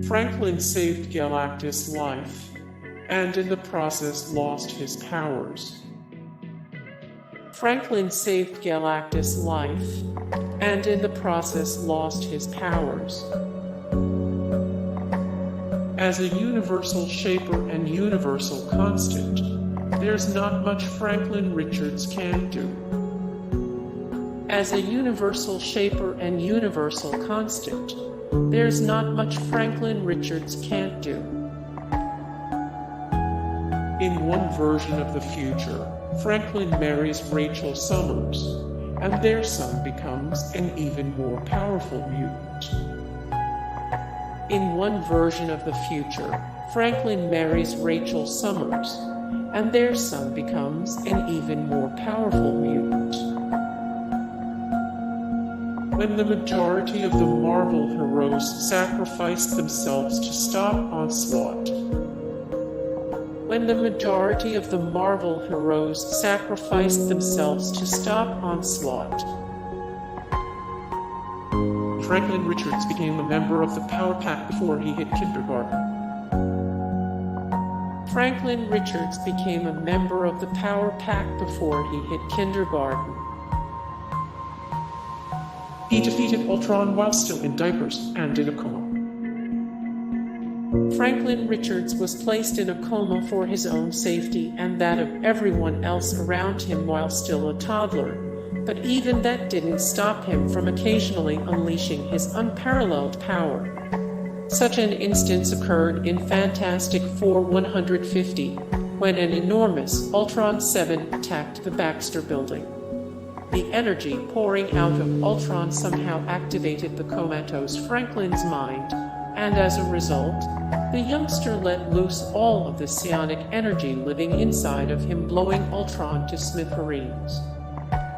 Franklin saved Galactus' life, and in the process lost his powers. Franklin saved Galactus' life, and in the process lost his powers. As a universal shaper and universal constant, there's not much Franklin Richards can't do. As a universal shaper and universal constant, there's not much Franklin Richards can't do. In one version of the future, Franklin marries Rachel Summers, and their son becomes an even more powerful mutant. In one version of the future, Franklin marries Rachel Summers, and their son becomes an even more powerful mutant. When the majority of the Marvel heroes sacrificed themselves to stop Onslaught. When the majority of the Marvel heroes sacrificed themselves to stop Onslaught. Franklin Richards became a member of the Power Pack before he hit kindergarten. Franklin Richards became a member of the Power Pack before he hit kindergarten. He defeated Ultron while still in diapers and in a coma. Franklin Richards was placed in a coma for his own safety and that of everyone else around him while still a toddler, but even that didn't stop him from occasionally unleashing his unparalleled power. Such an instance occurred in Fantastic Four 150, when an enormous Ultron 7 attacked the Baxter Building. The energy pouring out of Ultron somehow activated the comatose Franklin's mind, and as a result, the youngster let loose all of the psionic energy living inside of him, blowing Ultron to smithereens.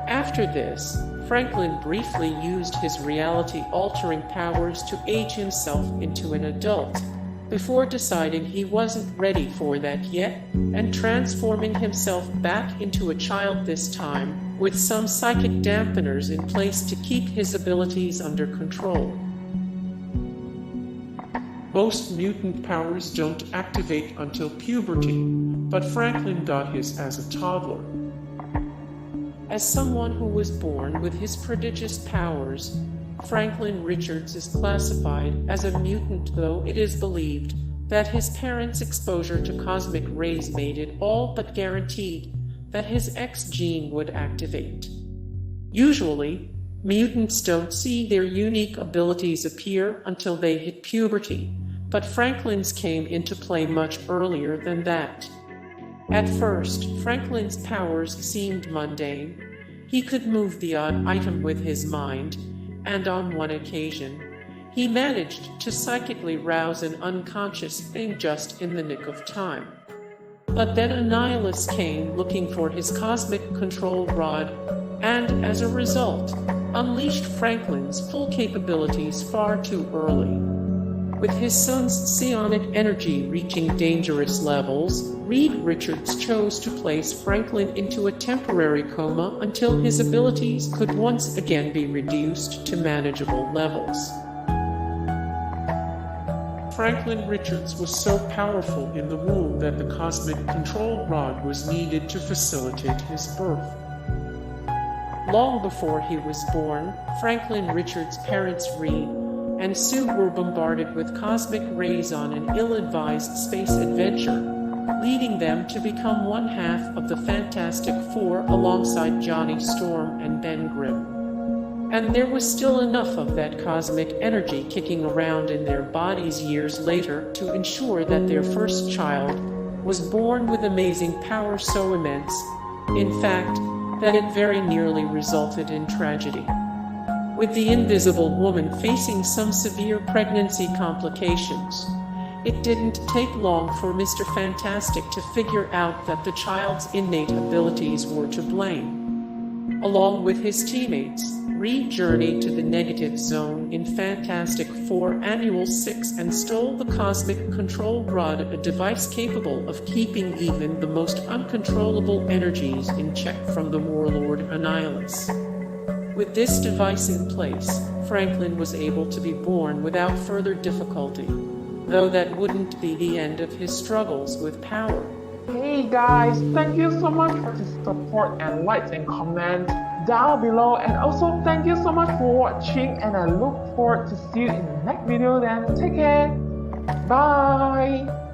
After this, Franklin briefly used his reality-altering powers to age himself into an adult, before deciding he wasn't ready for that yet, and transforming himself back into a child this time, with some psychic dampeners in place to keep his abilities under control. Most mutant powers don't activate until puberty, but Franklin got his as a toddler. As someone who was born with his prodigious powers, Franklin Richards is classified as a mutant, though it is believed that his parents' exposure to cosmic rays made it all but guaranteed that his X gene would activate. Usually, mutants don't see their unique abilities appear until they hit puberty, but Franklin's came into play much earlier than that. At first, Franklin's powers seemed mundane. He could move the odd item with his mind, and on one occasion, he managed to psychically rouse an unconscious thing just in the nick of time. But then a nihilist came looking for his cosmic control rod, and as a result, unleashed Franklin's full capabilities far too early. With his son's psionic energy reaching dangerous levels, Reed Richards chose to place Franklin into a temporary coma until his abilities could once again be reduced to manageable levels. Franklin Richards was so powerful in the womb that the cosmic control rod was needed to facilitate his birth. Long before he was born, Franklin Richards' parents Reed and Sue were bombarded with cosmic rays on an ill-advised space adventure, leading them to become one half of the Fantastic Four alongside Johnny Storm and Ben Grimm. And there was still enough of that cosmic energy kicking around in their bodies years later to ensure that their first child was born with amazing power so immense, in fact, that it very nearly resulted in tragedy. With the Invisible Woman facing some severe pregnancy complications, it didn't take long for Mr. Fantastic to figure out that the child's innate abilities were to blame. Along with his teammates, Reed journeyed to the negative zone in Fantastic Four Annual 6 and stole the Cosmic Control Rod, a device capable of keeping even the most uncontrollable energies in check from the warlord Annihilus. With this device in place, Franklin was able to be born without further difficulty. though that wouldn't be the end of his struggles with power. Hey guys, thank you so much for the support and likes and comments down below, and also thank you so much for watching, and I look forward to see you in the next video. Then take care, bye.